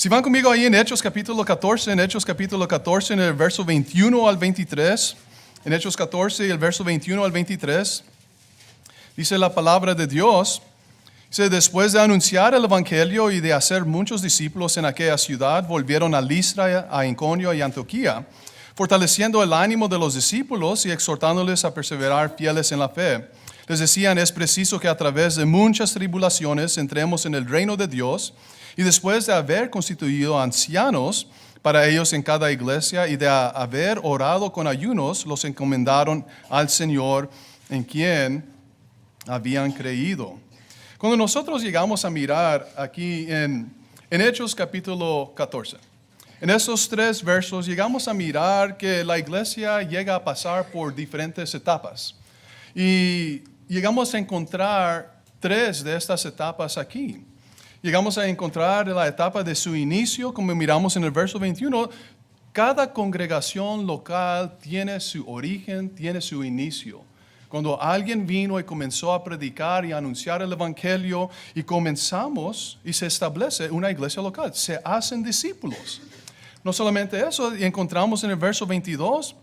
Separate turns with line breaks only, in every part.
Si van conmigo ahí en Hechos capítulo 14, en el verso 21 al 23, en Hechos 14, el verso 21 al 23, dice la palabra de Dios, dice, después de anunciar el evangelio y de hacer muchos discípulos en aquella ciudad, volvieron a Listra, a Iconio y Antioquía, fortaleciendo el ánimo de los discípulos y exhortándoles a perseverar fieles en la fe. Les decían, es preciso que a través de muchas tribulaciones entremos en el reino de Dios. Y después de haber constituido ancianos para ellos en cada iglesia y de haber orado con ayunos, los encomendaron al Señor en quien habían creído. Cuando nosotros llegamos a mirar aquí en Hechos capítulo 14, en estos 3 versos llegamos a mirar que la iglesia llega a pasar por diferentes etapas. Y llegamos a encontrar 3 de estas etapas aquí. Llegamos a encontrar la etapa de su inicio, como miramos en el verso 21. Cada congregación local tiene su origen, tiene su inicio. Cuando alguien vino y comenzó a predicar y a anunciar el evangelio y comenzamos y se establece una iglesia local, se hacen discípulos. No solamente eso, encontramos en el verso 22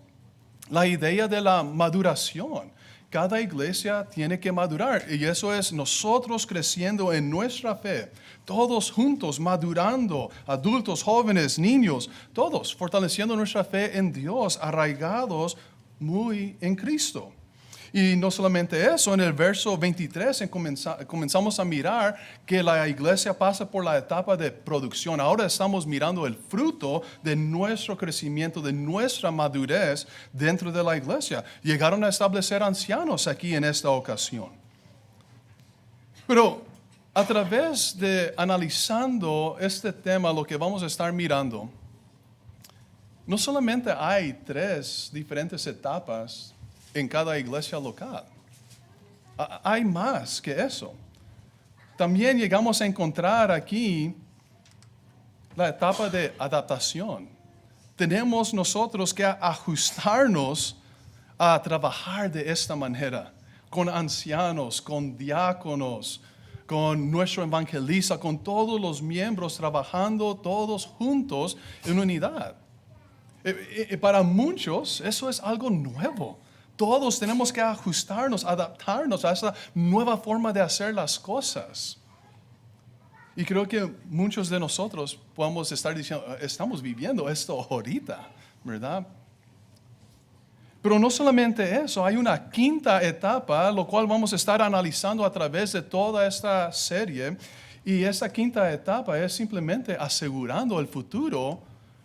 la idea de la maduración. Cada iglesia tiene que madurar y eso es nosotros creciendo en nuestra fe, todos juntos madurando, adultos, jóvenes, niños, todos fortaleciendo nuestra fe en Dios, arraigados muy en Cristo. Y no solamente eso, en el verso 23 comenzamos a mirar que la iglesia pasa por la etapa de producción. Ahora estamos mirando el fruto de nuestro crecimiento, de nuestra madurez dentro de la iglesia. Llegaron a establecer ancianos aquí en esta ocasión. Pero a través de analizando este tema, lo que vamos a estar mirando, no solamente hay 3 diferentes etapas en cada iglesia local. Hay más que eso. También llegamos a encontrar aquí la etapa de adaptación. Tenemos nosotros que ajustarnos a trabajar de esta manera, con ancianos, con diáconos, con nuestro evangelista, con todos los miembros trabajando todos juntos en unidad. Para muchos eso es algo nuevo. Todos tenemos que ajustarnos, adaptarnos a esta nueva forma de hacer las cosas. Y creo que muchos de nosotros podemos estar diciendo, estamos viviendo esto ahorita, ¿verdad? Pero no solamente eso, hay una 5ª etapa, lo cual vamos a estar analizando a través de toda esta serie. Y esta 5ª etapa es simplemente asegurando el futuro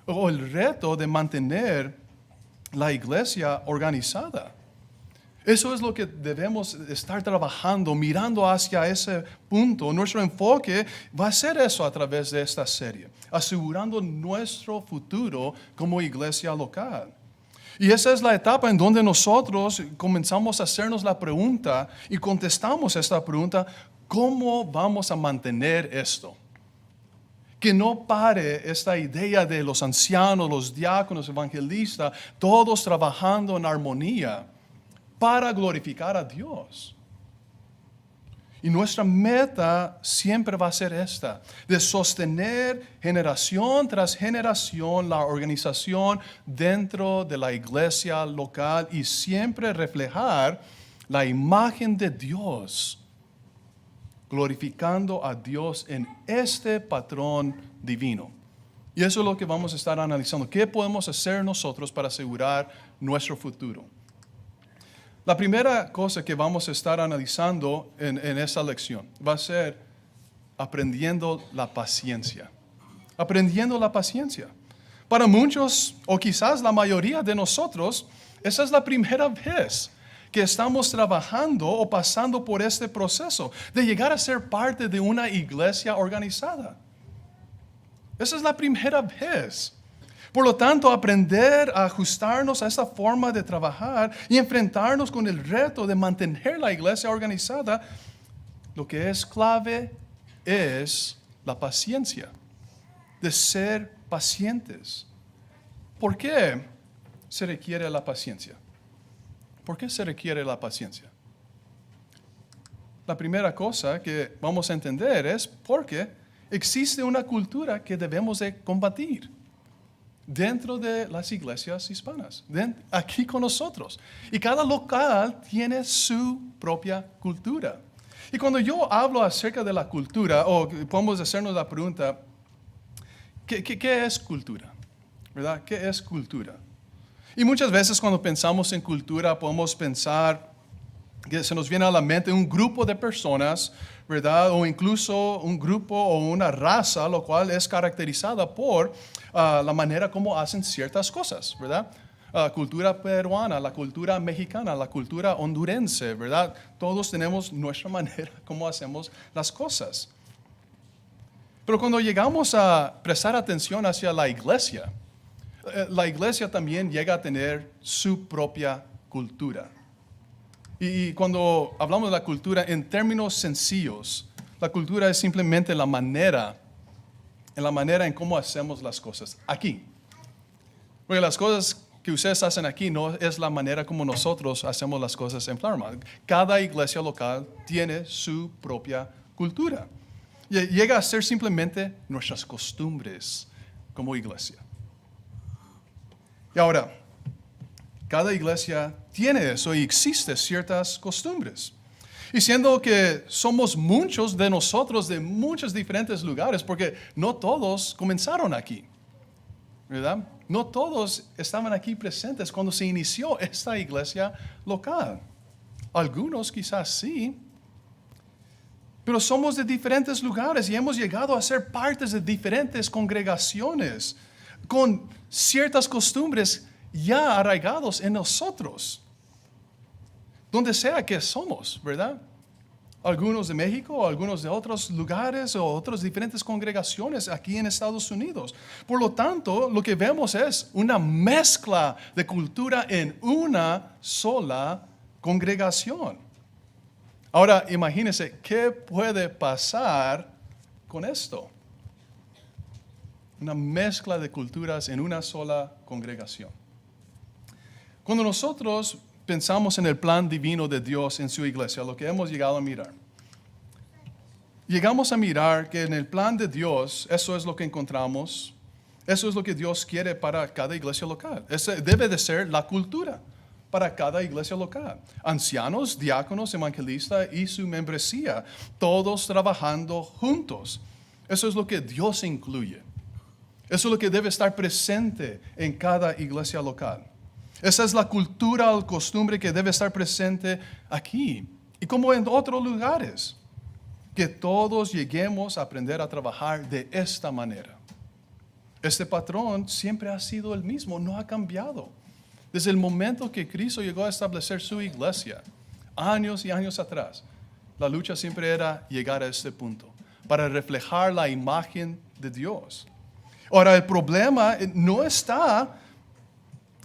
o el reto de mantener la iglesia organizada. Eso es lo que debemos estar trabajando, mirando hacia ese punto. Nuestro enfoque va a ser eso a través de esta serie, asegurando nuestro futuro como iglesia local. Y esa es la etapa en donde nosotros comenzamos a hacernos la pregunta y contestamos esta pregunta, ¿cómo vamos a mantener esto? Que no pare esta idea de los ancianos, los diáconos, evangelistas, todos trabajando en armonía para glorificar a Dios. Y nuestra meta siempre va a ser esta, de sostener generación tras generación la organización dentro de la iglesia local y siempre reflejar la imagen de Dios, glorificando a Dios en este patrón divino. Y eso es lo que vamos a estar analizando. ¿Qué podemos hacer nosotros para asegurar nuestro futuro? La primera cosa que vamos a estar analizando en esta lección va a ser aprendiendo la paciencia. Aprendiendo la paciencia. Para muchos, o quizás la mayoría de nosotros, esa es la primera vez que estamos trabajando o pasando por este proceso de llegar a ser parte de una iglesia organizada. Esa es la primera vez. Por lo tanto, aprender a ajustarnos a esta forma de trabajar y enfrentarnos con el reto de mantener la iglesia organizada, lo que es clave es la paciencia, de ser pacientes. ¿Por qué se requiere la paciencia? ¿Por qué se requiere la paciencia? La primera cosa que vamos a entender es porque existe una cultura que debemos de combatir dentro de las iglesias hispanas, aquí con nosotros. Y cada local tiene su propia cultura. Y cuando yo hablo acerca de la cultura, o podemos hacernos la pregunta, ¿qué es cultura? ¿Verdad? ¿Qué es cultura? Y muchas veces cuando pensamos en cultura podemos pensar que se nos viene a la mente un grupo de personas, ¿verdad? O incluso un grupo o una raza, lo cual es caracterizada por la manera como hacen ciertas cosas, ¿verdad? La cultura peruana, la cultura mexicana, la cultura hondurense, ¿verdad? Todos tenemos nuestra manera como hacemos las cosas. Pero cuando llegamos a prestar atención hacia la iglesia también llega a tener su propia cultura. Y cuando hablamos de la cultura en términos sencillos, la cultura es simplemente la manera en cómo hacemos las cosas aquí. Porque las cosas que ustedes hacen aquí no es la manera como nosotros hacemos las cosas en Flower Mound. Cada iglesia local tiene su propia cultura. Y llega a ser simplemente nuestras costumbres como iglesia. Y ahora, cada iglesia tiene eso y existen ciertas costumbres. Y siendo que somos muchos de nosotros de muchos diferentes lugares, porque no todos comenzaron aquí, ¿verdad? No todos estaban aquí presentes cuando se inició esta iglesia local. Algunos quizás sí, pero somos de diferentes lugares y hemos llegado a ser partes de diferentes congregaciones con ciertas costumbres ya arraigados en nosotros, donde sea que somos, ¿verdad? Algunos de México, algunos de otros lugares o otras diferentes congregaciones aquí en Estados Unidos. Por lo tanto, lo que vemos es una mezcla de cultura en una sola congregación. Ahora, imagínense, ¿qué puede pasar con esto? Una mezcla de culturas en una sola congregación. Cuando nosotros pensamos en el plan divino de Dios en su iglesia, lo que hemos llegado a mirar, llegamos a mirar que en el plan de Dios, eso es lo que encontramos, eso es lo que Dios quiere para cada iglesia local. Esa debe de ser la cultura para cada iglesia local. Ancianos, diáconos, evangelistas y su membresía, todos trabajando juntos. Eso es lo que Dios incluye. Eso es lo que debe estar presente en cada iglesia local. Esa es la cultura o costumbre que debe estar presente aquí y como en otros lugares. Que todos lleguemos a aprender a trabajar de esta manera. Este patrón siempre ha sido el mismo, no ha cambiado. Desde el momento que Cristo llegó a establecer su iglesia, años y años atrás, la lucha siempre era llegar a este punto, para reflejar la imagen de Dios. Ahora, el problema no está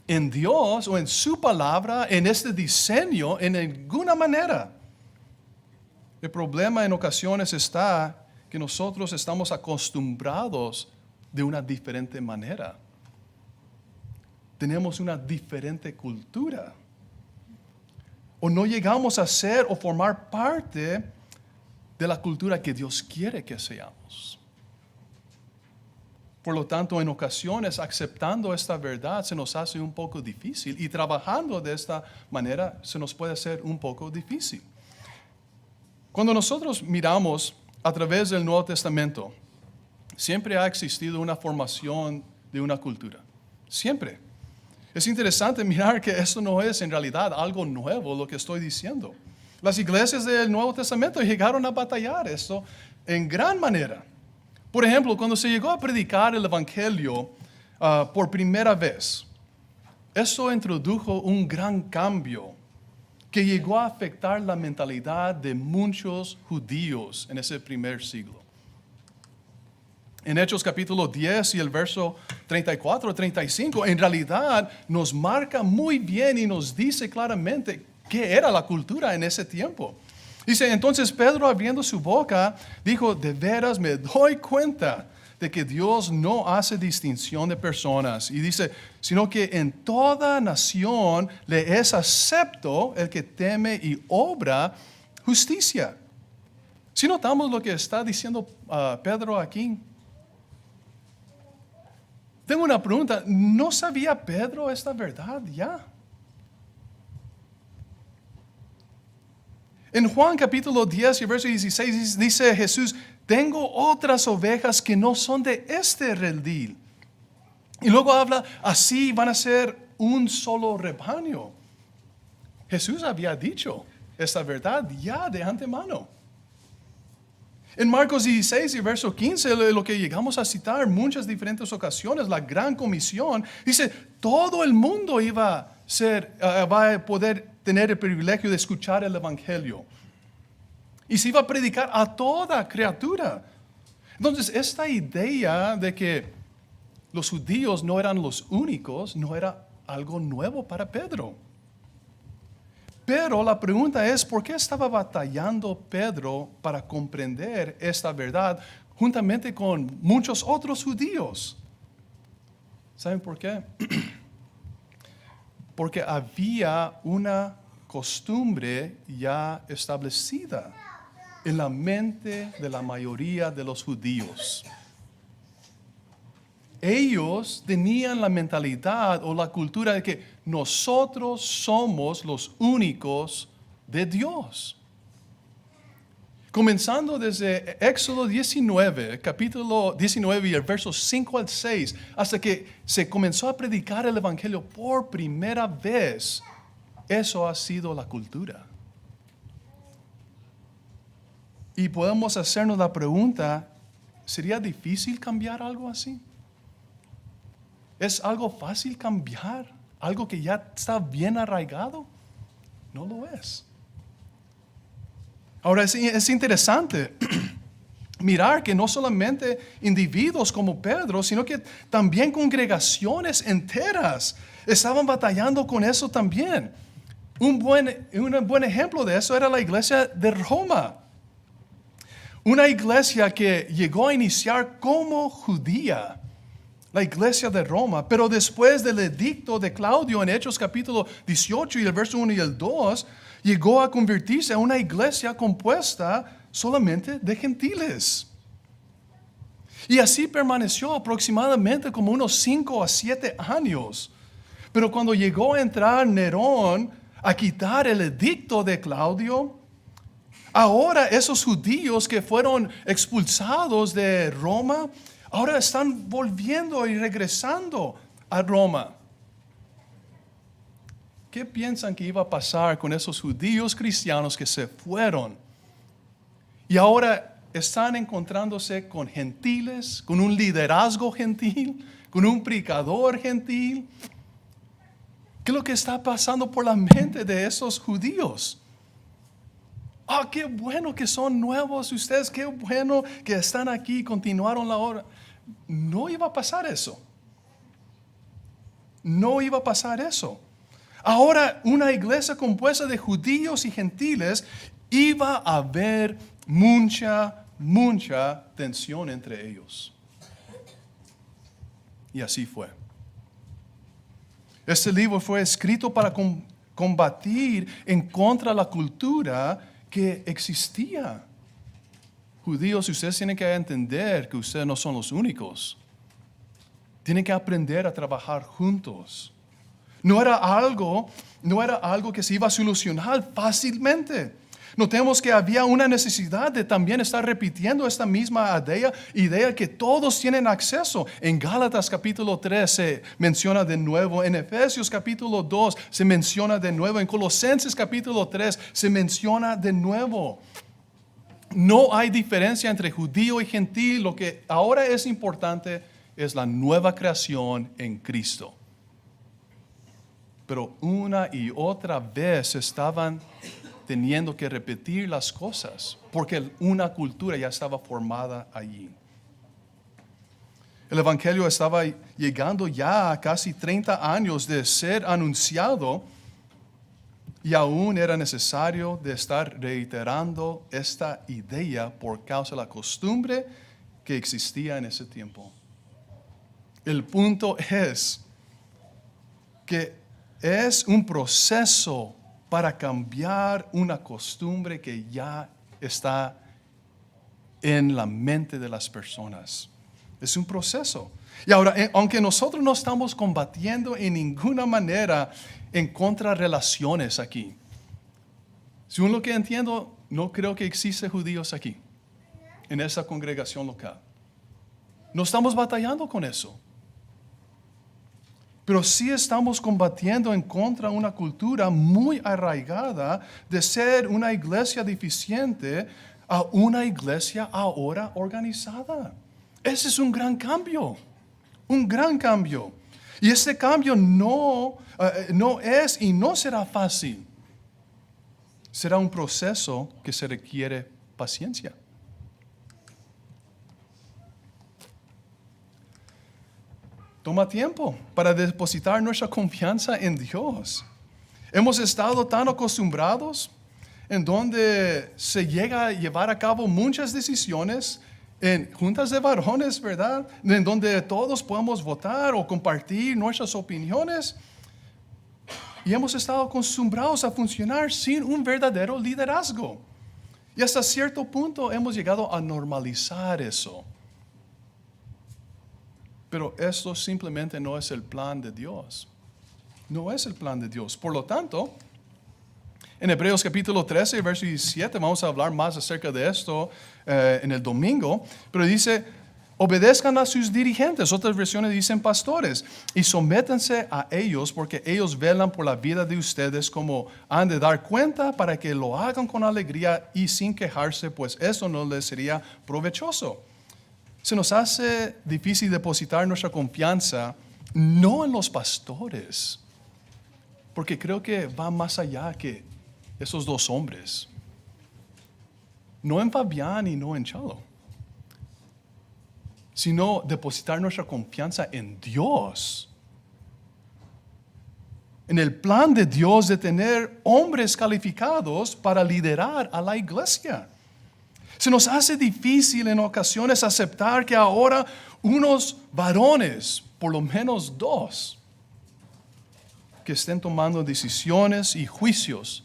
en Dios o en su palabra, en este diseño, en ninguna manera. El problema en ocasiones está que nosotros estamos acostumbrados de una diferente manera. Tenemos una diferente cultura. O no llegamos a ser o formar parte de la cultura que Dios quiere que seamos. Por lo tanto, en ocasiones, aceptando esta verdad se nos hace un poco difícil y trabajando de esta manera se nos puede hacer un poco difícil. Cuando nosotros miramos a través del Nuevo Testamento, siempre ha existido una formación de una cultura. Siempre. Es interesante mirar que esto no es en realidad algo nuevo lo que estoy diciendo. Las iglesias del Nuevo Testamento llegaron a batallar esto en gran manera. Por ejemplo, cuando se llegó a predicar el Evangelio por primera vez, eso introdujo un gran cambio que llegó a afectar la mentalidad de muchos judíos en ese primer siglo. En Hechos capítulo 10 y el verso 34-35, en realidad nos marca muy bien y nos dice claramente qué era la cultura en ese tiempo. Dice, entonces Pedro abriendo su boca, dijo, de veras me doy cuenta de que Dios no hace distinción de personas. Y dice, sino que en toda nación le es acepto el que teme y obra justicia. Si notamos lo que está diciendo Pedro aquí, tengo una pregunta. ¿No sabía Pedro esta verdad ya? En Juan capítulo 10 y verso 16 dice Jesús, tengo otras ovejas que no son de este redil. Y luego habla, así van a ser un solo rebaño. Jesús había dicho esta verdad ya de antemano. En Marcos 16 y verso 15, lo que llegamos a citar en muchas diferentes ocasiones, la gran comisión, dice, todo el mundo va a poder tener el privilegio de escuchar el evangelio. Y se iba a predicar a toda criatura. Entonces, esta idea de que los judíos no eran los únicos, no era algo nuevo para Pedro. Pero la pregunta es, ¿por qué estaba batallando Pedro para comprender esta verdad juntamente con muchos otros judíos? ¿Saben por qué? Porque había una costumbre ya establecida en la mente de la mayoría de los judíos. Ellos tenían la mentalidad o la cultura de que nosotros somos los únicos de Dios. Comenzando desde Éxodo 19, capítulo 19 y el verso 5 al 6, hasta que se comenzó a predicar el evangelio por primera vez, eso ha sido la cultura. Y podemos hacernos la pregunta, ¿sería difícil cambiar algo así? ¿Es algo fácil cambiar? ¿Algo que ya está bien arraigado? No lo es. Ahora es interesante mirar que no solamente individuos como Pedro, sino que también congregaciones enteras estaban batallando con eso también. Un buen ejemplo de eso era la iglesia de Roma. Una iglesia que llegó a iniciar como judía. La iglesia de Roma, pero después del edicto de Claudio en Hechos capítulo 18 y el verso 1 y el 2, llegó a convertirse en una iglesia compuesta solamente de gentiles. Y así permaneció aproximadamente como unos 5 a 7 años. Pero cuando llegó a entrar Nerón a quitar el edicto de Claudio, ahora esos judíos que fueron expulsados de Roma, ahora están volviendo y regresando a Roma. ¿Qué piensan que iba a pasar con esos judíos cristianos que se fueron? Y ahora están encontrándose con gentiles, con un liderazgo gentil, con un predicador gentil. ¿Qué es lo que está pasando por la mente de esos judíos? Qué bueno que son nuevos ustedes, qué bueno que están aquí, continuaron la obra. No iba a pasar eso. No iba a pasar eso. Ahora una iglesia compuesta de judíos y gentiles iba a haber mucha tensión entre ellos. Y así fue. Este libro fue escrito para combatir en contra de la cultura que existía. Judíos, ustedes tienen que entender que ustedes no son los únicos. Tienen que aprender a trabajar juntos. No era algo que se iba a solucionar fácilmente. Notemos que había una necesidad de también estar repitiendo esta misma idea que todos tienen acceso. En Gálatas capítulo 3 se menciona de nuevo, en Efesios capítulo 2 se menciona de nuevo, en Colosenses capítulo 3 se menciona de nuevo. No hay diferencia entre judío y gentil. Lo que ahora es importante es la nueva creación en Cristo. Pero una y otra vez estaban teniendo que repetir las cosas porque una cultura ya estaba formada allí. El evangelio estaba llegando ya a casi 30 años de ser anunciado y aún era necesario de estar reiterando esta idea por causa de la costumbre que existía en ese tiempo. El punto es que es un proceso para cambiar una costumbre que ya está en la mente de las personas. Es un proceso. Y ahora, aunque nosotros no estamos combatiendo en ninguna manera en contra de relaciones aquí. Según lo que entiendo, no creo que existen judíos aquí, en esa congregación local. No estamos batallando con eso. Pero sí estamos combatiendo en contra de una cultura muy arraigada de ser una iglesia deficiente a una iglesia ahora organizada. Ese es un gran cambio. Un gran cambio. Y este cambio no es y no será fácil. Será un proceso que se requiere paciencia. Toma tiempo para depositar nuestra confianza en Dios. Hemos estado tan acostumbrados en donde se llega a llevar a cabo muchas decisiones en juntas de varones, ¿verdad? En donde todos podemos votar o compartir nuestras opiniones. Y hemos estado acostumbrados a funcionar sin un verdadero liderazgo. Y hasta cierto punto hemos llegado a normalizar eso. Pero esto simplemente no es el plan de Dios. No es el plan de Dios. Por lo tanto, en Hebreos capítulo 13, verso 17, vamos a hablar más acerca de esto en el domingo, pero dice, obedezcan a sus dirigentes, otras versiones dicen pastores, y sométanse a ellos porque ellos velan por la vida de ustedes como han de dar cuenta para que lo hagan con alegría y sin quejarse, pues eso no les sería provechoso. Se nos hace difícil depositar nuestra confianza no en los pastores, porque creo que va más allá que esos dos hombres. No en Fabián y no en Chalo, sino depositar nuestra confianza en Dios. En el plan de Dios de tener hombres calificados para liderar a la iglesia. Se nos hace difícil en ocasiones aceptar que ahora unos varones, por lo menos dos, que estén tomando decisiones y juicios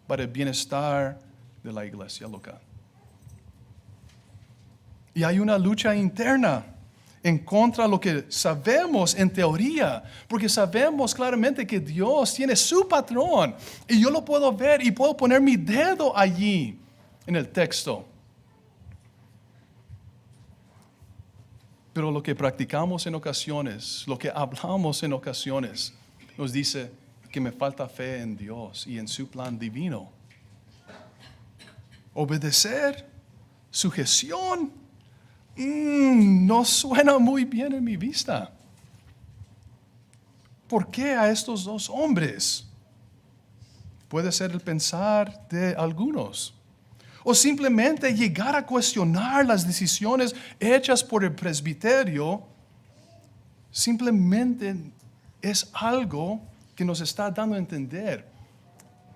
para el bienestar de la iglesia local. Y hay una lucha interna en contra de lo que sabemos en teoría, porque sabemos claramente que Dios tiene su patrón y yo lo puedo ver y puedo poner mi dedo allí en el texto. Pero lo que practicamos en ocasiones, lo que hablamos en ocasiones, nos dice que me falta fe en Dios y en su plan divino. Obedecer, sujeción, no suena muy bien en mi vista. ¿Por qué a estos dos hombres? Puede ser el pensar de algunos. O simplemente llegar a cuestionar las decisiones hechas por el presbiterio, simplemente es algo que nos está dando a entender.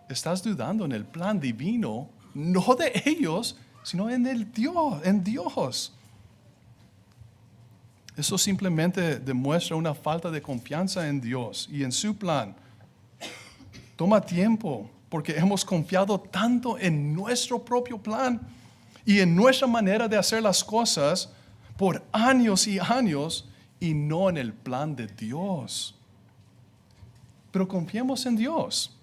Estás dudando en el plan divino, no de ellos, sino en Dios. Eso simplemente demuestra una falta de confianza en Dios y en su plan. Toma tiempo, porque hemos confiado tanto en nuestro propio plan y en nuestra manera de hacer las cosas por años y años y no en el plan de Dios. Pero confiemos en Dios.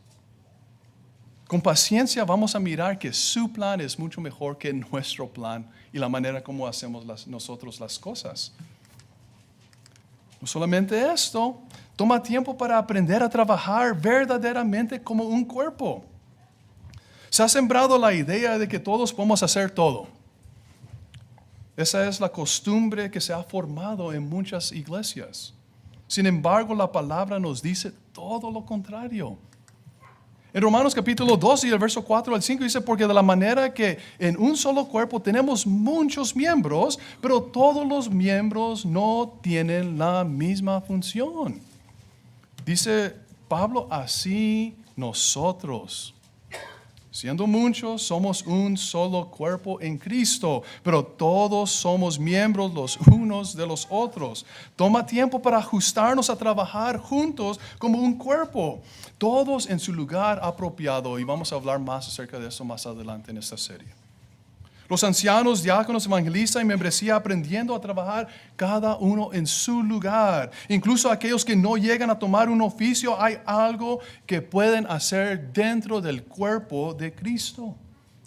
Con paciencia vamos a mirar que su plan es mucho mejor que nuestro plan y la manera como hacemos nosotros las cosas. No solamente esto, toma tiempo para aprender a trabajar verdaderamente como un cuerpo. Se ha sembrado la idea de que todos podemos hacer todo. Esa es la costumbre que se ha formado en muchas iglesias. Sin embargo, la palabra nos dice todo lo contrario. En Romanos capítulo 12 y el verso 4 al 5 dice, porque de la manera que en un solo cuerpo tenemos muchos miembros, pero todos los miembros no tienen la misma función. Dice Pablo, así nosotros, siendo muchos, somos un solo cuerpo en Cristo, pero todos somos miembros los unos de los otros. Toma tiempo para ajustarnos a trabajar juntos como un cuerpo, todos en su lugar apropiado, y vamos a hablar más acerca de eso más adelante en esta serie. Los ancianos, diáconos, evangelistas y membresía aprendiendo a trabajar cada uno en su lugar. Incluso aquellos que no llegan a tomar un oficio, hay algo que pueden hacer dentro del cuerpo de Cristo.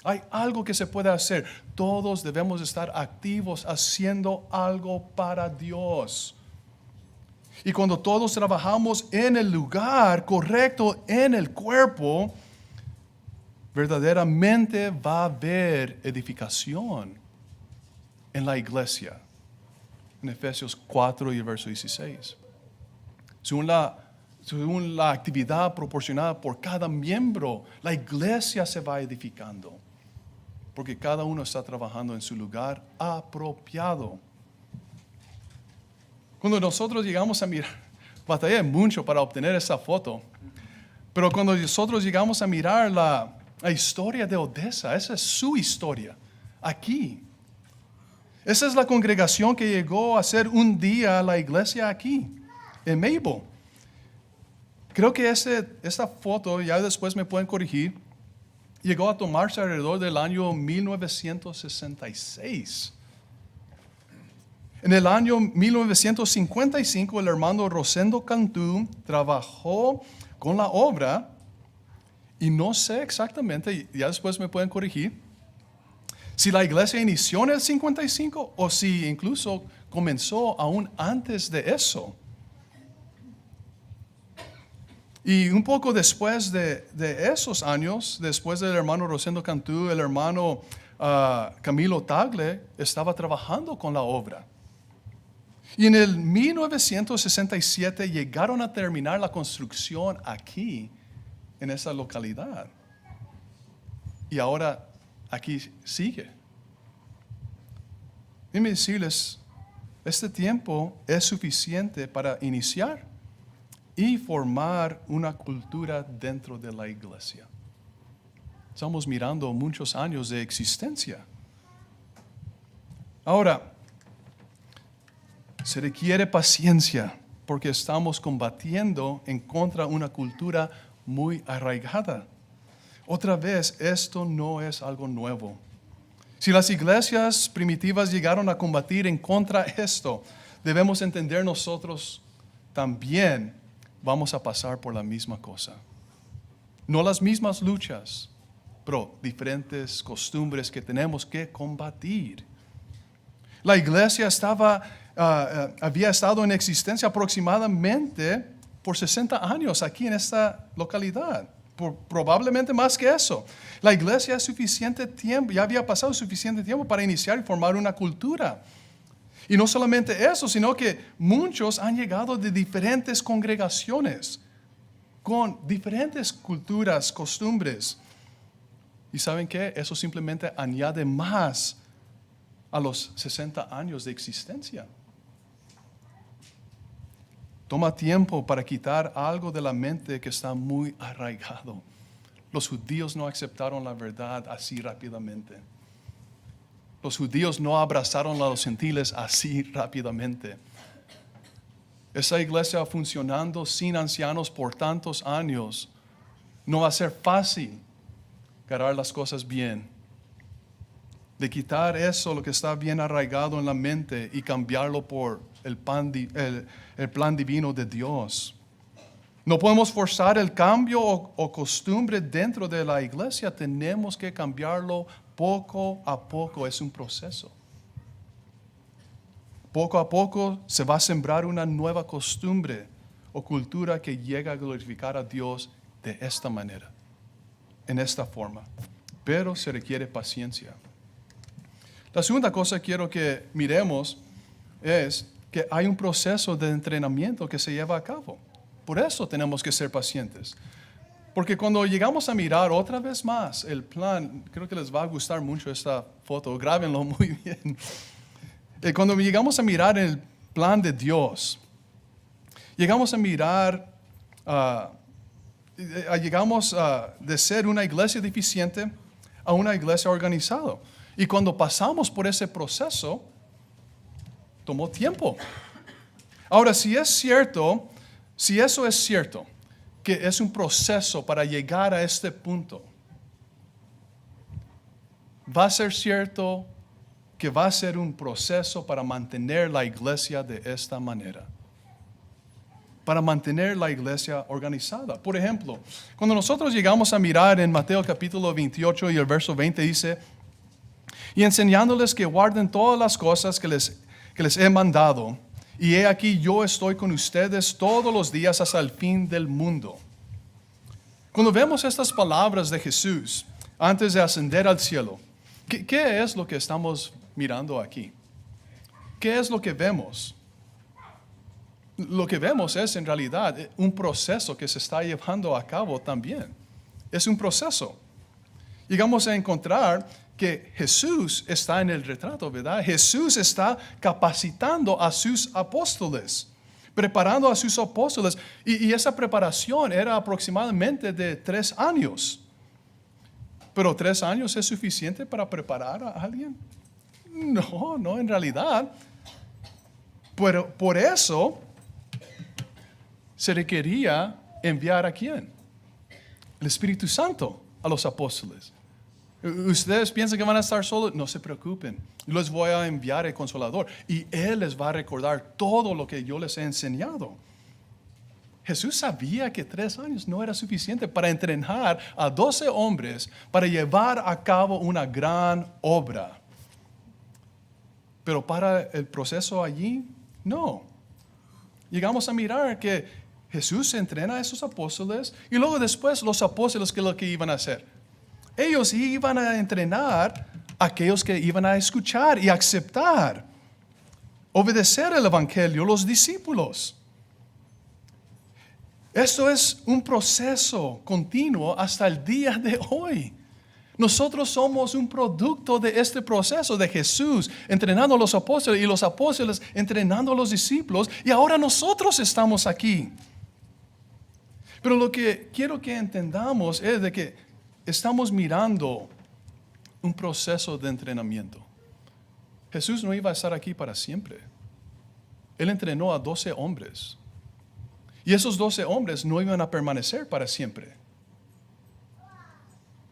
Hay algo que se puede hacer. Todos debemos estar activos haciendo algo para Dios. Y cuando todos trabajamos en el lugar correcto, en el cuerpo, verdaderamente va a haber edificación en la iglesia. En Efesios 4 y el verso 16. Según la actividad proporcionada por cada miembro, la iglesia se va edificando. Porque cada uno está trabajando en su lugar apropiado. Cuando nosotros llegamos a mirar, batallé mucho para obtener esa foto, pero cuando nosotros llegamos a mirar la historia de Odessa, esa es su historia, aquí. Esa es la congregación que llegó a ser un día la iglesia aquí, en Mabel. Creo que esta foto, ya después me pueden corregir, llegó a tomarse alrededor del año 1966. En el año 1955, el hermano Rosendo Cantú trabajó con la obra, y no sé exactamente, ya después me pueden corregir, si la iglesia inició en el 55 o si incluso comenzó aún antes de eso. Y un poco después de esos años, después del hermano Rosendo Cantú, el hermano Camilo Tagle estaba trabajando con la obra. Y en el 1967 llegaron a terminar la construcción aquí, en esa localidad. Y ahora aquí sigue. Déjenme decirles, este tiempo es suficiente para iniciar y formar una cultura dentro de la iglesia. Estamos mirando muchos años de existencia. Ahora, se requiere paciencia porque estamos combatiendo en contra de una cultura muy arraigada. Otra vez, esto no es algo nuevo. Si las iglesias primitivas llegaron a combatir en contra de esto, debemos entender nosotros también vamos a pasar por la misma cosa. No las mismas luchas, pero diferentes costumbres que tenemos que combatir. La iglesia había estado en existencia aproximadamente por 60 años aquí en esta localidad. Probablemente más que eso. La iglesia ya había pasado suficiente tiempo para iniciar y formar una cultura. Y no solamente eso, sino que muchos han llegado de diferentes congregaciones, con diferentes culturas, costumbres. ¿Y saben qué? Eso simplemente añade más a los 60 años de existencia. Toma tiempo para quitar algo de la mente que está muy arraigado. Los judíos no aceptaron la verdad así rápidamente. Los judíos no abrazaron a los gentiles así rápidamente. Esa iglesia funcionando sin ancianos por tantos años, no va a ser fácil ganar las cosas bien. De quitar eso, lo que está bien arraigado en la mente, y cambiarlo por el plan divino de Dios. No podemos forzar el cambio o costumbre dentro de la iglesia. Tenemos que cambiarlo poco a poco. Es un proceso. Poco a poco se va a sembrar una nueva costumbre o cultura que llega a glorificar a Dios de esta manera, en esta forma. Pero se requiere paciencia. La segunda cosa que quiero que miremos es que hay un proceso de entrenamiento que se lleva a cabo. Por eso tenemos que ser pacientes. Porque cuando llegamos a mirar otra vez más el plan, creo que les va a gustar mucho esta foto, grábenlo muy bien. Cuando llegamos a mirar el plan de Dios, llegamos a mirar, llegamos de ser una iglesia deficiente a una iglesia organizada. Y cuando pasamos por ese proceso, tomó tiempo. Ahora, si eso es cierto, que es un proceso para llegar a este punto, va a ser cierto que va a ser un proceso para mantener la iglesia de esta manera. Para mantener la iglesia organizada. Por ejemplo, cuando nosotros llegamos a mirar en Mateo capítulo 28 y el verso 20 dice, y enseñándoles que guarden todas las cosas que les he mandado, y he aquí yo estoy con ustedes todos los días hasta el fin del mundo. Cuando vemos estas palabras de Jesús antes de ascender al cielo, ¿qué es lo que estamos mirando aquí? ¿Qué es lo que vemos? Lo que vemos es en realidad un proceso que se está llevando a cabo también. Es un proceso. Llegamos a encontrar que Jesús está en el retrato, ¿verdad? Jesús está capacitando a sus apóstoles, preparando a sus apóstoles. Y esa preparación era aproximadamente de 3 años. ¿Pero 3 años es suficiente para preparar a alguien? No, en realidad. Pero por eso se requería enviar ¿a quién? El Espíritu Santo a los apóstoles. Ustedes piensan que van a estar solos, no se preocupen. Yo les voy a enviar el Consolador y Él les va a recordar todo lo que yo les he enseñado. Jesús sabía que 3 años no era suficiente para entrenar a 12 hombres para llevar a cabo una gran obra. Pero para el proceso allí, no. Llegamos a mirar que Jesús entrena a esos apóstoles y luego después los apóstoles, ¿qué es lo que iban a hacer? Ellos iban a entrenar a aquellos que iban a escuchar y aceptar, obedecer el evangelio, los discípulos. Esto es un proceso continuo hasta el día de hoy. Nosotros somos un producto de este proceso de Jesús entrenando a los apóstoles y los apóstoles entrenando a los discípulos y ahora nosotros estamos aquí. Pero lo que quiero que entendamos es de que estamos mirando un proceso de entrenamiento. Jesús no iba a estar aquí para siempre. Él entrenó a 12 hombres. Y esos 12 hombres no iban a permanecer para siempre.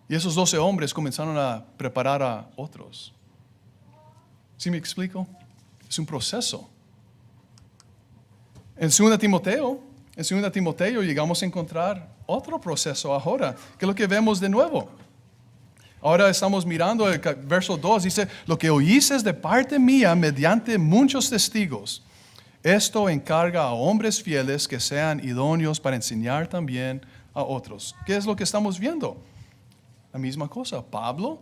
Y esos 12 hombres comenzaron a preparar a otros. ¿Sí me explico? Es un proceso. En 2 Timoteo llegamos a encontrar otro proceso ahora, que es lo que vemos de nuevo. Ahora estamos mirando el verso 2, dice, lo que oíces de parte mía mediante muchos testigos, esto encarga a hombres fieles que sean idóneos para enseñar también a otros. ¿Qué es lo que estamos viendo? La misma cosa. Pablo,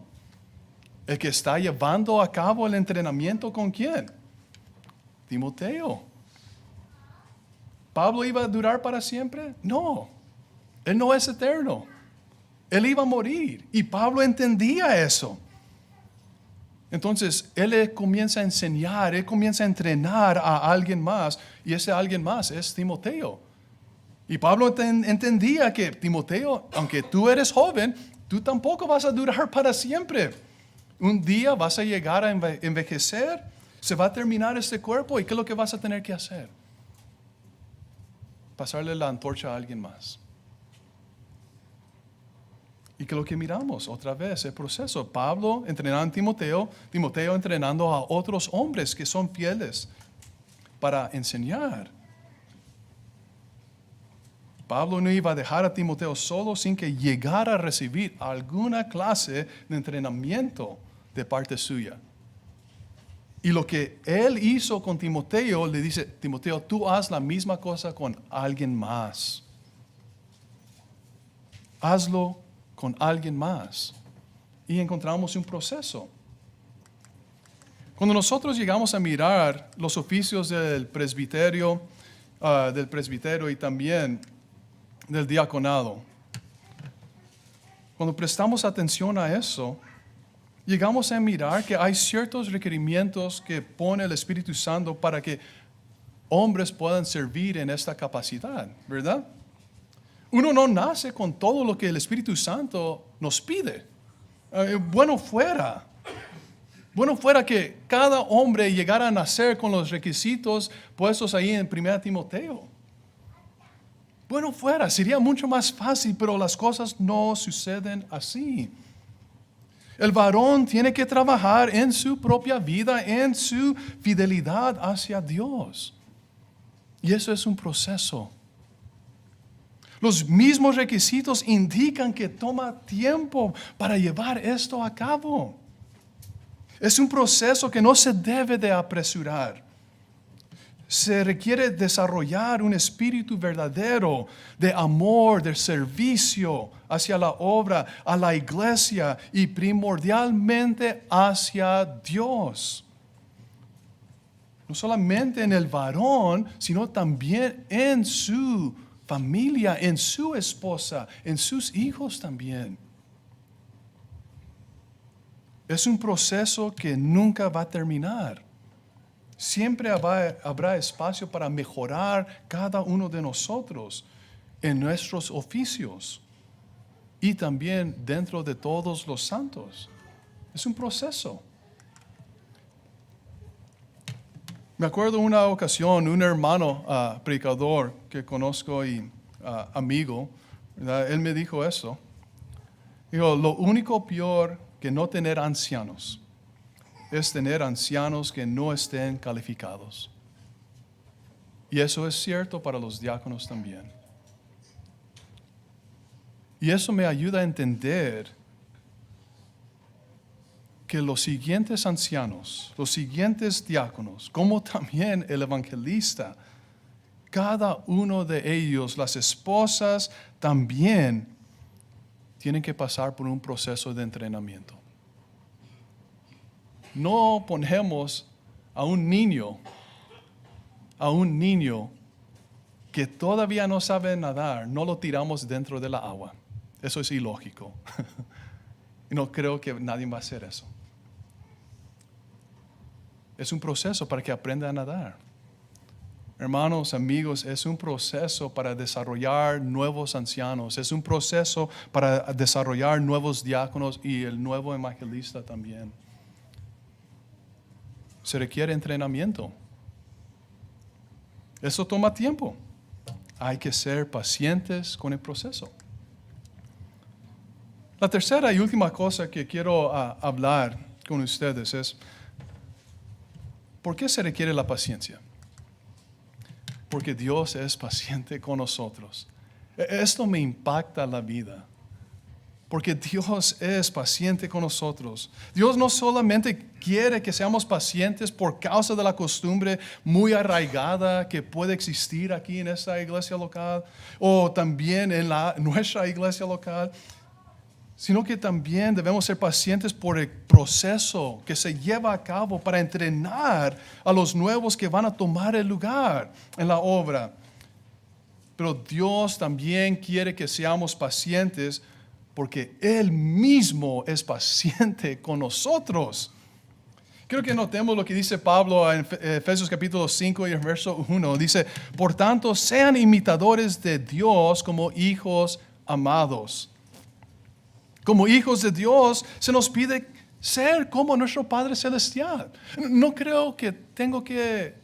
el que está llevando a cabo el entrenamiento, ¿con quién? Timoteo. ¿Pablo iba a durar para siempre? No. Él no es eterno. Él iba a morir. Y Pablo entendía eso. Entonces, él comienza a enseñar, él comienza a entrenar a alguien más. Y ese alguien más es Timoteo. Y Pablo entendía que Timoteo, aunque tú eres joven, tú tampoco vas a durar para siempre. Un día vas a llegar a envejecer, se va a terminar este cuerpo. ¿Y qué es lo que vas a tener que hacer? Pasarle la antorcha a alguien más. Y que lo que miramos otra vez, el proceso. Pablo entrenando a Timoteo, Timoteo entrenando a otros hombres que son fieles para enseñar. Pablo no iba a dejar a Timoteo solo sin que llegara a recibir alguna clase de entrenamiento de parte suya. Y lo que él hizo con Timoteo, le dice, Timoteo, tú haz la misma cosa con alguien más. Hazlo con alguien más. Y encontramos un proceso. Cuando nosotros llegamos a mirar los oficios del presbiterio y también del diaconado, cuando prestamos atención a eso, llegamos a mirar que hay ciertos requerimientos que pone el Espíritu Santo para que hombres puedan servir en esta capacidad, ¿verdad? Uno no nace con todo lo que el Espíritu Santo nos pide. Bueno fuera que cada hombre llegara a nacer con los requisitos puestos ahí en 1 Timoteo. Bueno fuera, sería mucho más fácil, pero las cosas no suceden así. El varón tiene que trabajar en su propia vida, en su fidelidad hacia Dios. Y eso es un proceso. Los mismos requisitos indican que toma tiempo para llevar esto a cabo. Es un proceso que no se debe de apresurar. Se requiere desarrollar un espíritu verdadero de amor, de servicio hacia la obra, a la iglesia y primordialmente hacia Dios. No solamente en el varón, sino también en su familia, en su esposa, en sus hijos también. Es un proceso que nunca va a terminar. Siempre habrá espacio para mejorar cada uno de nosotros en nuestros oficios y también dentro de todos los santos. Es un proceso. Me acuerdo una ocasión, un hermano predicador que conozco y amigo, ¿verdad? Él me dijo eso. Dijo, lo único peor que no tener ancianos es tener ancianos que no estén calificados. Y eso es cierto para los diáconos también. Y eso me ayuda a entender que los siguientes ancianos, los siguientes diáconos, como también el evangelista, cada uno de ellos, las esposas también, tienen que pasar por un proceso de entrenamiento. No ponemos a un niño que todavía no sabe nadar, no lo tiramos dentro de la agua. Eso es ilógico. Y no creo que nadie va a hacer eso. Es un proceso para que aprenda a nadar. Hermanos, amigos, es un proceso para desarrollar nuevos ancianos. Es un proceso para desarrollar nuevos diáconos y el nuevo evangelista también. Se requiere entrenamiento. Eso toma tiempo. Hay que ser pacientes con el proceso. La tercera y última cosa que quiero hablar con ustedes es, ¿por qué se requiere la paciencia? Porque Dios es paciente con nosotros. Esto me impacta la vida. Porque Dios es paciente con nosotros. Dios no solamente quiere que seamos pacientes por causa de la costumbre muy arraigada que puede existir aquí en esta iglesia local o también en nuestra iglesia local, sino que también debemos ser pacientes por el proceso que se lleva a cabo para entrenar a los nuevos que van a tomar el lugar en la obra. Pero Dios también quiere que seamos pacientes porque Él mismo es paciente con nosotros. Quiero que notemos lo que dice Pablo en Efesios capítulo 5 y el verso 1. Dice, por tanto, sean imitadores de Dios como hijos amados. Como hijos de Dios se nos pide ser como nuestro Padre Celestial. No creo que tengo que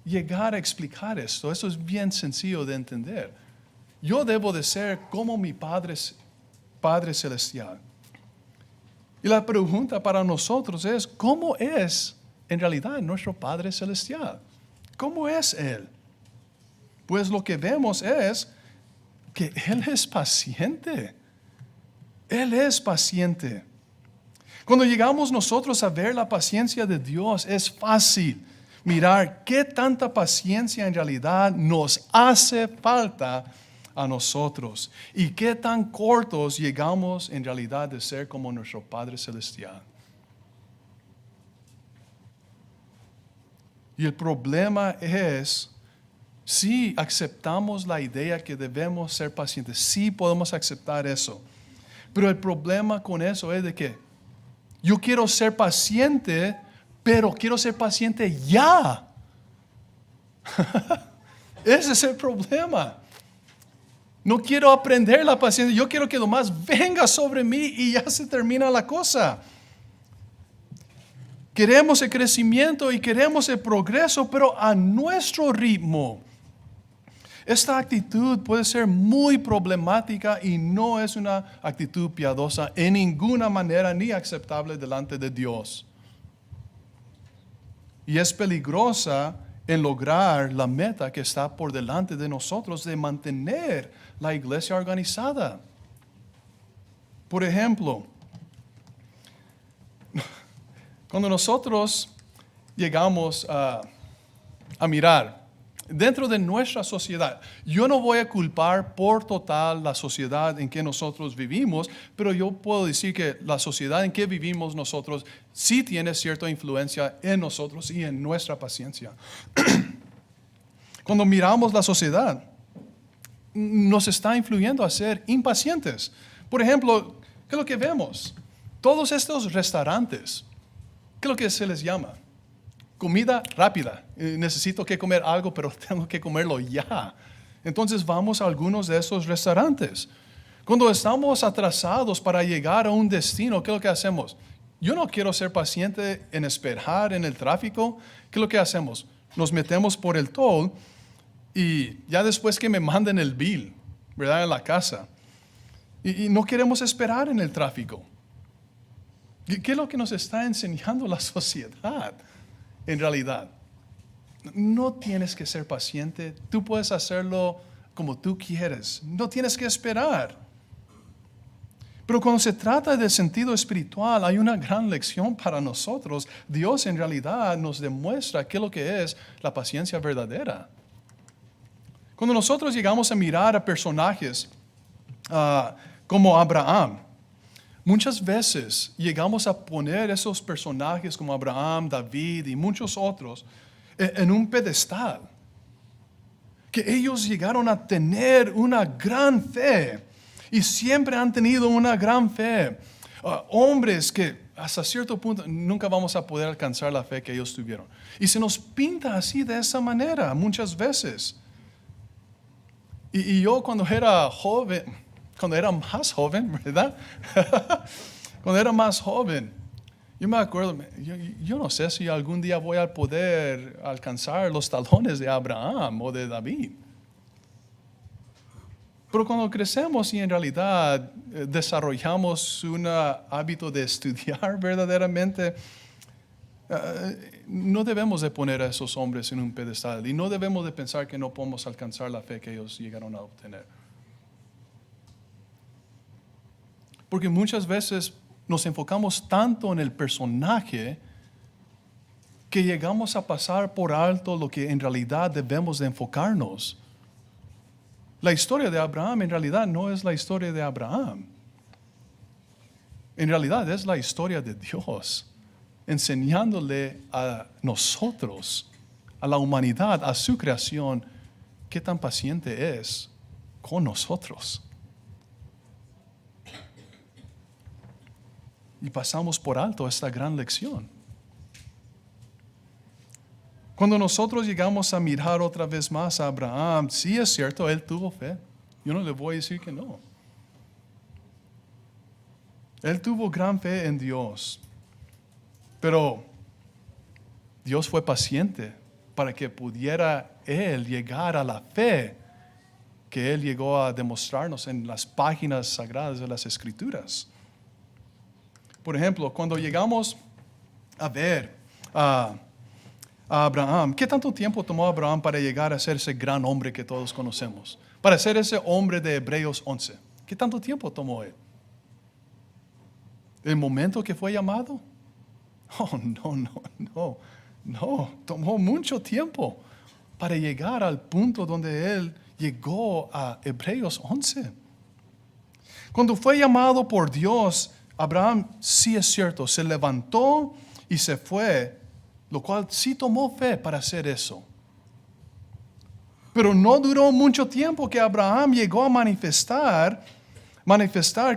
llegar a explicar esto. Eso es bien sencillo de entender. Yo debo de ser como mi Padre Celestial. Y la pregunta para nosotros es, ¿cómo es en realidad nuestro Padre Celestial? ¿Cómo es Él? Pues lo que vemos es que Él es paciente. Él es paciente. Cuando llegamos nosotros a ver la paciencia de Dios, es fácil mirar qué tanta paciencia en realidad nos hace falta a nosotros y qué tan cortos llegamos en realidad de ser como nuestro Padre Celestial. Y el problema es, si aceptamos la idea que debemos ser pacientes, sí podemos aceptar eso, pero el problema con eso es de que yo quiero ser paciente, pero quiero ser paciente ya. Ese es el problema. No quiero aprender la paciencia. Yo quiero que lo más venga sobre mí y ya se termina la cosa. Queremos el crecimiento y queremos el progreso, pero a nuestro ritmo. Esta actitud puede ser muy problemática y no es una actitud piadosa en ninguna manera ni aceptable delante de Dios. Y es peligrosa en lograr la meta que está por delante de nosotros de mantener la iglesia organizada. Por ejemplo, cuando nosotros llegamos a mirar dentro de nuestra sociedad, yo no voy a culpar por total la sociedad en que nosotros vivimos, pero yo puedo decir que la sociedad en que vivimos nosotros sí tiene cierta influencia en nosotros y en nuestra paciencia. Cuando miramos la sociedad, nos está influyendo a ser impacientes. Por ejemplo, ¿qué es lo que vemos? Todos estos restaurantes, ¿qué es lo que se les llama? Comida rápida. Necesito que comer algo, pero tengo que comerlo ya. Entonces vamos a algunos de esos restaurantes. Cuando estamos atrasados para llegar a un destino, ¿qué es lo que hacemos? Yo no quiero ser paciente en esperar en el tráfico. ¿Qué es lo que hacemos? Nos metemos por el toll y ya después que me manden el bill, ¿verdad? En la casa. Y no queremos esperar en el tráfico. ¿Qué es lo que nos está enseñando la sociedad? En realidad, no tienes que ser paciente. Tú puedes hacerlo como tú quieres. No tienes que esperar. Pero cuando se trata del sentido espiritual, hay una gran lección para nosotros. Dios en realidad nos demuestra qué es lo que es la paciencia verdadera. Cuando nosotros llegamos a mirar a personajes como Abraham, muchas veces llegamos a poner esos personajes como Abraham, David y muchos otros en un pedestal. Que ellos llegaron a tener una gran fe y siempre han tenido una gran fe. Hombres que hasta cierto punto nunca vamos a poder alcanzar la fe que ellos tuvieron. Y se nos pinta así de esa manera muchas veces. Y yo cuando era joven, cuando era más joven, ¿verdad? Cuando era más joven, yo me acuerdo, yo no sé si algún día voy a poder alcanzar los talones de Abraham o de David. Pero cuando crecemos y en realidad desarrollamos un hábito de estudiar verdaderamente, no debemos de poner a esos hombres en un pedestal y no debemos de pensar que no podemos alcanzar la fe que ellos llegaron a obtener. Porque muchas veces nos enfocamos tanto en el personaje que llegamos a pasar por alto lo que en realidad debemos de enfocarnos. La historia de Abraham en realidad no es la historia de Abraham. En realidad es la historia de Dios, enseñándole a nosotros, a la humanidad, a su creación, qué tan paciente es con nosotros. Y pasamos por alto esta gran lección. Cuando nosotros llegamos a mirar otra vez más a Abraham, sí es cierto, él tuvo fe. Yo no le voy a decir que no. Él tuvo gran fe en Dios. Pero Dios fue paciente para que pudiera él llegar a la fe que él llegó a demostrarnos en las páginas sagradas de las Escrituras. Por ejemplo, cuando llegamos a ver a Abraham, ¿qué tanto tiempo tomó Abraham para llegar a ser ese gran hombre que todos conocemos? Para ser ese hombre de Hebreos 11. ¿Qué tanto tiempo tomó él? ¿El momento que fue llamado? Oh, no. Tomó mucho tiempo para llegar al punto donde él llegó a Hebreos 11. Cuando fue llamado por Dios, Abraham, sí es cierto, se levantó y se fue, lo cual sí tomó fe para hacer eso. Pero no duró mucho tiempo que Abraham llegó a manifestar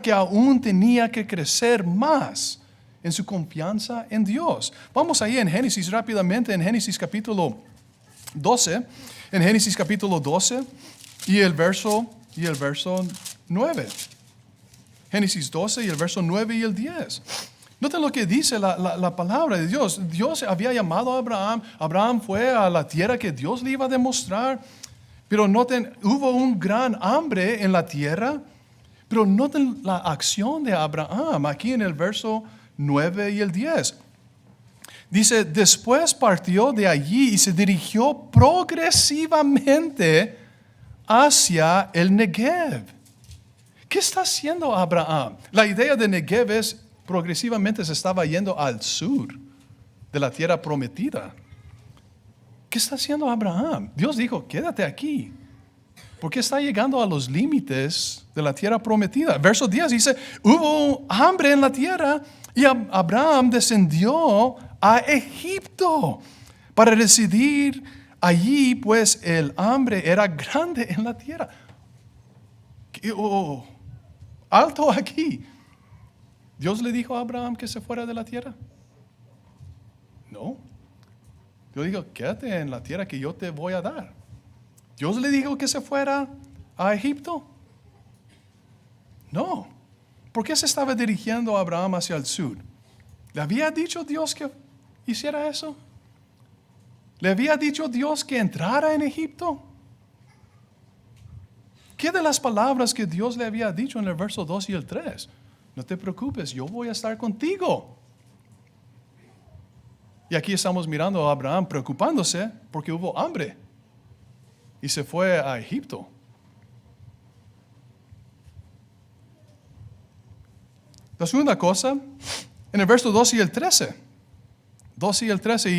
que aún tenía que crecer más en su confianza en Dios. Vamos ahí en Génesis rápidamente, en Génesis capítulo 12, y el verso 9. Génesis 12 y el verso 9 y el 10. Noten lo que dice la palabra de Dios. Dios había llamado a Abraham. Abraham fue a la tierra que Dios le iba a demostrar. Pero noten, hubo un gran hambre en la tierra, pero noten la acción de Abraham aquí en el verso 9 y el 10. Dice, después partió de allí y se dirigió progresivamente hacia el Negev. ¿Qué está haciendo Abraham? La idea de Negev es progresivamente se estaba yendo al sur de la tierra prometida. ¿Qué está haciendo Abraham? Dios dijo, quédate aquí, porque está llegando a los límites de la tierra prometida. Verso 10 dice, hubo hambre en la tierra y Abraham descendió a Egipto para residir allí, pues el hambre era grande en la tierra. Alto aquí. ¿Dios le dijo a Abraham que se fuera de la tierra? No. Dios dijo, quédate en la tierra que yo te voy a dar. ¿Dios le dijo que se fuera a Egipto? No. ¿Por qué se estaba dirigiendo Abraham hacia el sur? ¿Le había dicho Dios que hiciera eso? ¿Le había dicho Dios que entrara en Egipto? ¿Qué de las palabras que Dios le había dicho en el verso 2 y el 3? No te preocupes, yo voy a estar contigo. Y aquí estamos mirando a Abraham preocupándose porque hubo hambre y se fue a Egipto. La segunda cosa, en el verso 12 y el 13. 12 y el 13.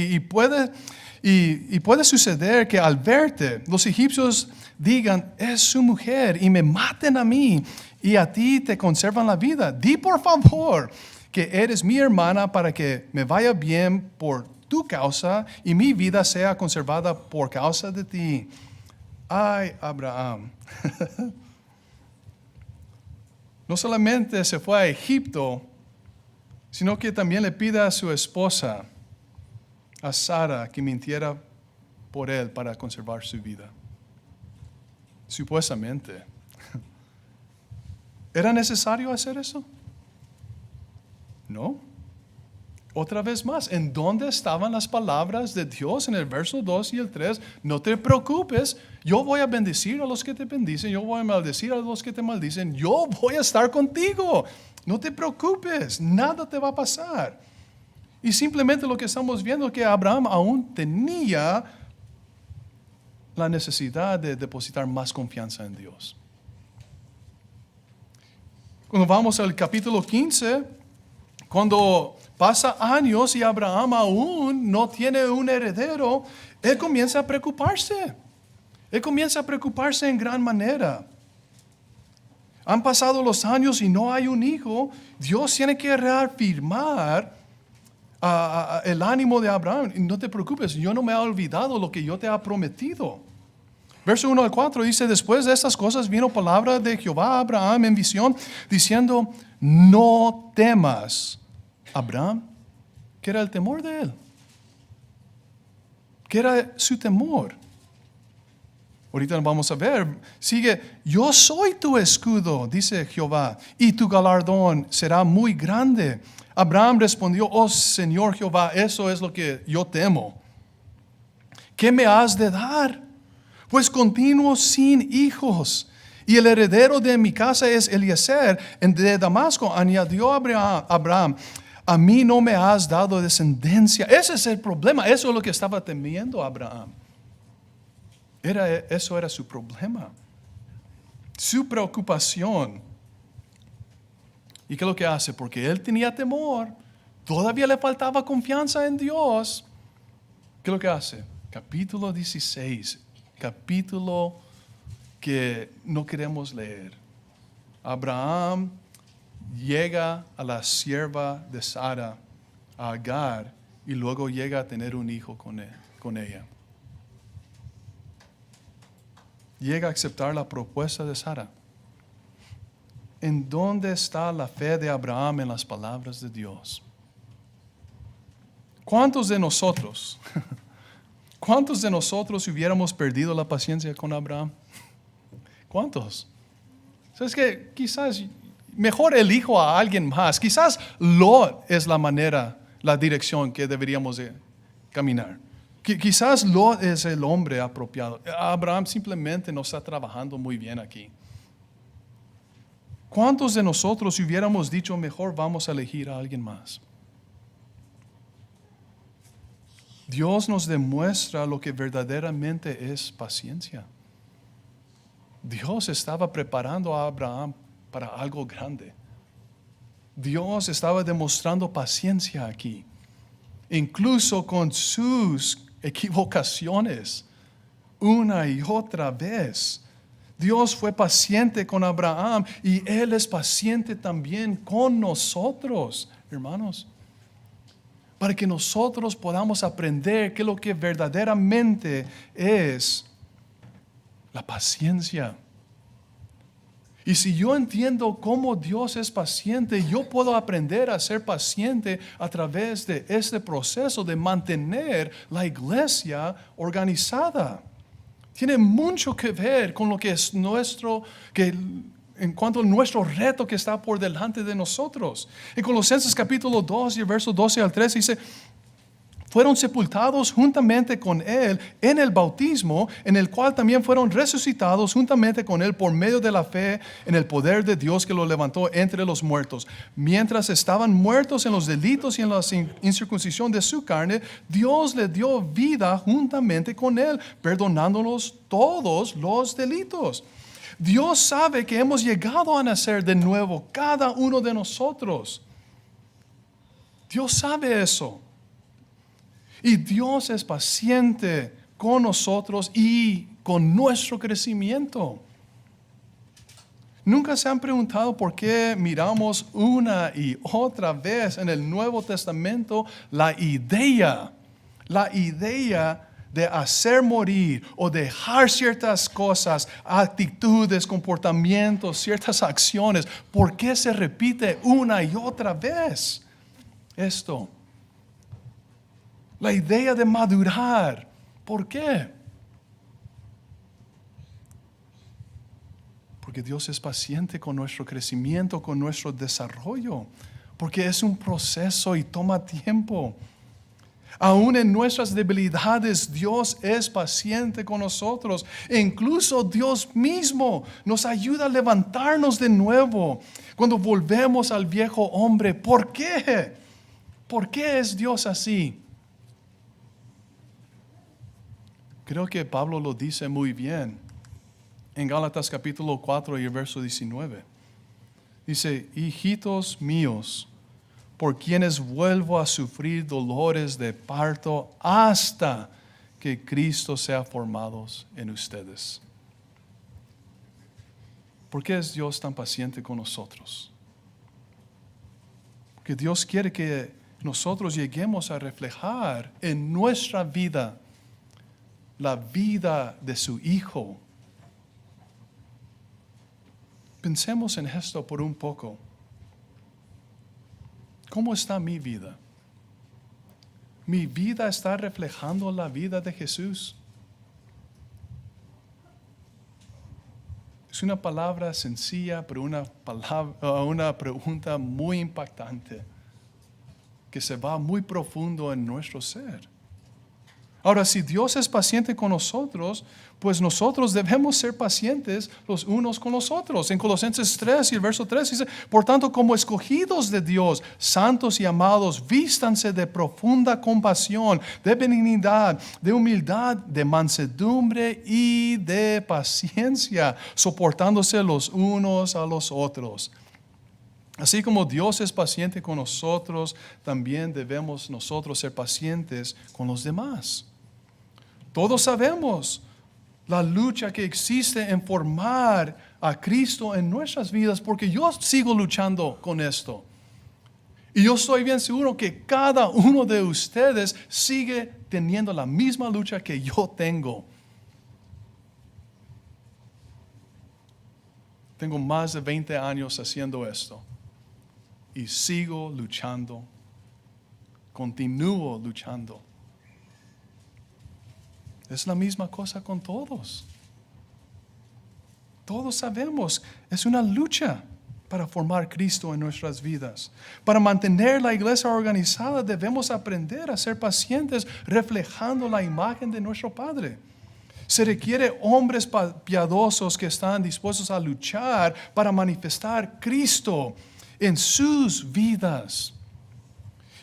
Y puede suceder que al verte los egipcios digan, es su mujer, y me maten a mí, y a ti te conservan la vida. Di por favor que eres mi hermana para que me vaya bien por tu causa y mi vida sea conservada por causa de ti. Ay, Abraham. No solamente se fue a Egipto, sino que también le pide a su esposa, a Sara, que mintiera por él para conservar su vida. Supuestamente. ¿Era necesario hacer eso? No. Otra vez más, ¿en dónde estaban las palabras de Dios en el verso 2 y el 3? No te preocupes, yo voy a bendecir a los que te bendicen, yo voy a maldecir a los que te maldicen, yo voy a estar contigo. No te preocupes, nada te va a pasar. Y simplemente lo que estamos viendo es que Abraham aún tenía la necesidad de depositar más confianza en Dios. Cuando vamos al capítulo 15, cuando pasa años y Abraham aún no tiene un heredero, él comienza a preocuparse. Él comienza a preocuparse en gran manera. Han pasado los años y no hay un hijo. Dios tiene que reafirmar el ánimo de Abraham. No te preocupes, yo no me he olvidado lo que yo te he prometido. Verso 1 al 4 dice, después de estas cosas vino palabra de Jehová a Abraham en visión, diciendo, no temas. Abraham, ¿qué era el temor de él? ¿Qué era su temor? Ahorita vamos a ver. Sigue, yo soy tu escudo, dice Jehová, y tu galardón será muy grande. Abraham respondió, oh Señor Jehová, eso es lo que yo temo. ¿Qué me has de dar? Pues continúo sin hijos, y el heredero de mi casa es Eliezer de Damasco. Añadió Abraham, a mí no me has dado descendencia. Ese es el problema, eso es lo que estaba temiendo Abraham. Eso era su problema, su preocupación. ¿Y qué es lo que hace? Porque él tenía temor, todavía le faltaba confianza en Dios. ¿Qué es lo que hace? Capítulo 16, capítulo que no queremos leer. Abraham llega a la sierva de Sara, a Agar, y luego llega a tener un hijo con ella. Llega a aceptar la propuesta de Sara. ¿En dónde está la fe de Abraham en las palabras de Dios? ¿Cuántos de nosotros hubiéramos perdido la paciencia con Abraham? ¿Cuántos? Es que quizás mejor elijo a alguien más. Quizás Lot es la manera, la dirección que deberíamos de caminar. Quizás Lot es el hombre apropiado. Abraham simplemente no está trabajando muy bien aquí. ¿Cuántos de nosotros hubiéramos dicho mejor vamos a elegir a alguien más? Dios nos demuestra lo que verdaderamente es paciencia. Dios estaba preparando a Abraham para algo grande. Dios estaba demostrando paciencia aquí, incluso con sus equivocaciones, una y otra vez. Dios fue paciente con Abraham y Él es paciente también con nosotros, hermanos, para que nosotros podamos aprender qué es lo que verdaderamente es la paciencia. Y si yo entiendo cómo Dios es paciente, yo puedo aprender a ser paciente a través de este proceso de mantener la iglesia organizada. Tiene mucho que ver con lo que es en cuanto a nuestro reto que está por delante de nosotros. En Colosenses capítulo 2 y el verso 12 al 13 dice: fueron sepultados juntamente con Él en el bautismo, en el cual también fueron resucitados juntamente con Él por medio de la fe en el poder de Dios que lo levantó entre los muertos. Mientras estaban muertos en los delitos y en la incircuncisión de su carne, Dios le dio vida juntamente con Él, perdonándonos todos los delitos. Dios sabe que hemos llegado a nacer de nuevo, cada uno de nosotros. Dios sabe eso. Y Dios es paciente con nosotros y con nuestro crecimiento. ¿Nunca se han preguntado por qué miramos una y otra vez en el Nuevo Testamento la idea de hacer morir o dejar ciertas cosas, actitudes, comportamientos, ciertas acciones? ¿Por qué se repite una y otra vez esto? La idea de madurar. ¿Por qué? Porque Dios es paciente con nuestro crecimiento, con nuestro desarrollo. Porque es un proceso y toma tiempo. Aún en nuestras debilidades, Dios es paciente con nosotros. E incluso Dios mismo nos ayuda a levantarnos de nuevo cuando volvemos al viejo hombre. ¿Por qué? ¿Por qué es Dios así? Creo que Pablo lo dice muy bien en Gálatas capítulo 4 y el verso 19. Dice: hijitos míos, por quienes vuelvo a sufrir dolores de parto hasta que Cristo sea formado en ustedes. ¿Por qué es Dios tan paciente con nosotros? Porque Dios quiere que nosotros lleguemos a reflejar en nuestra vida la vida de su Hijo. Pensemos en esto por un poco. ¿Cómo está mi vida? ¿Mi vida está reflejando la vida de Jesús? Es una palabra sencilla, pero una pregunta muy impactante que se va muy profundo en nuestro ser. Ahora, si Dios es paciente con nosotros, pues nosotros debemos ser pacientes los unos con los otros. En Colosenses 3 y el verso 3 dice: por tanto, como escogidos de Dios, santos y amados, vístanse de profunda compasión, de benignidad, de humildad, de mansedumbre y de paciencia, soportándose los unos a los otros. Así como Dios es paciente con nosotros, también debemos nosotros ser pacientes con los demás. Todos sabemos la lucha que existe en formar a Cristo en nuestras vidas, porque yo sigo luchando con esto. Y yo estoy bien seguro que cada uno de ustedes sigue teniendo la misma lucha que yo tengo. Tengo más de 20 años haciendo esto. Y sigo luchando. Continúo luchando. Es la misma cosa con todos. Todos sabemos, es una lucha. para formar Cristo en nuestras vidas. Para mantener la iglesia organizada debemos aprender a ser pacientes reflejando la imagen de nuestro Padre. Se requiere hombres piadosos que están dispuestos a luchar para manifestar Cristo en sus vidas.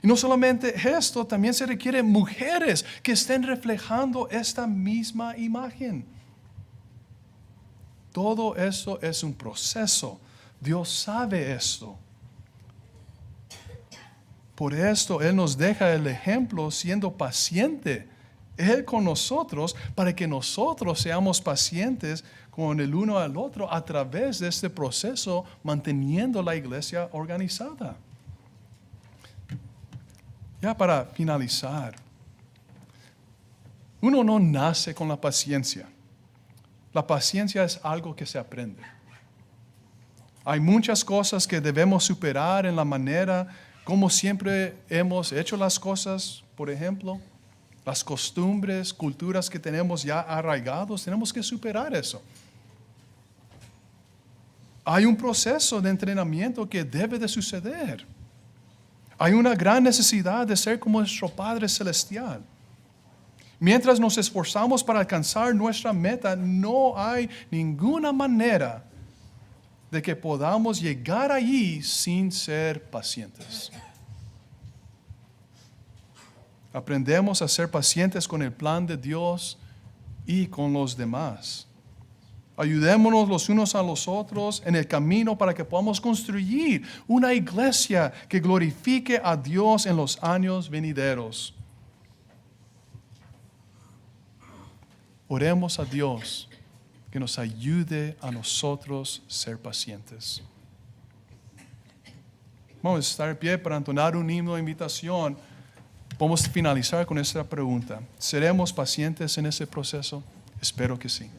Y no solamente esto, también se requiere mujeres que estén reflejando esta misma imagen. Todo eso es un proceso. Dios sabe esto. Por esto Él nos deja el ejemplo siendo paciente, Él con nosotros, para que nosotros seamos pacientes con el uno al otro a través de este proceso, manteniendo la iglesia organizada. Ya para finalizar, uno no nace con la paciencia. La paciencia es algo que se aprende. Hay muchas cosas que debemos superar en la manera como siempre hemos hecho las cosas. Por ejemplo, las costumbres, culturas que tenemos ya arraigados, tenemos que superar eso. Hay un proceso de entrenamiento que debe de suceder. Hay una gran necesidad de ser como nuestro Padre Celestial. Mientras nos esforzamos para alcanzar nuestra meta, no hay ninguna manera de que podamos llegar allí sin ser pacientes. Aprendemos a ser pacientes con el plan de Dios y con los demás. Ayudémonos los unos a los otros en el camino para que podamos construir una iglesia que glorifique a Dios en los años venideros. Oremos a Dios que nos ayude a nosotros ser pacientes. Vamos a estar de pie para entonar un himno de invitación. Vamos a finalizar con esta pregunta. ¿Seremos pacientes en ese proceso? Espero que sí.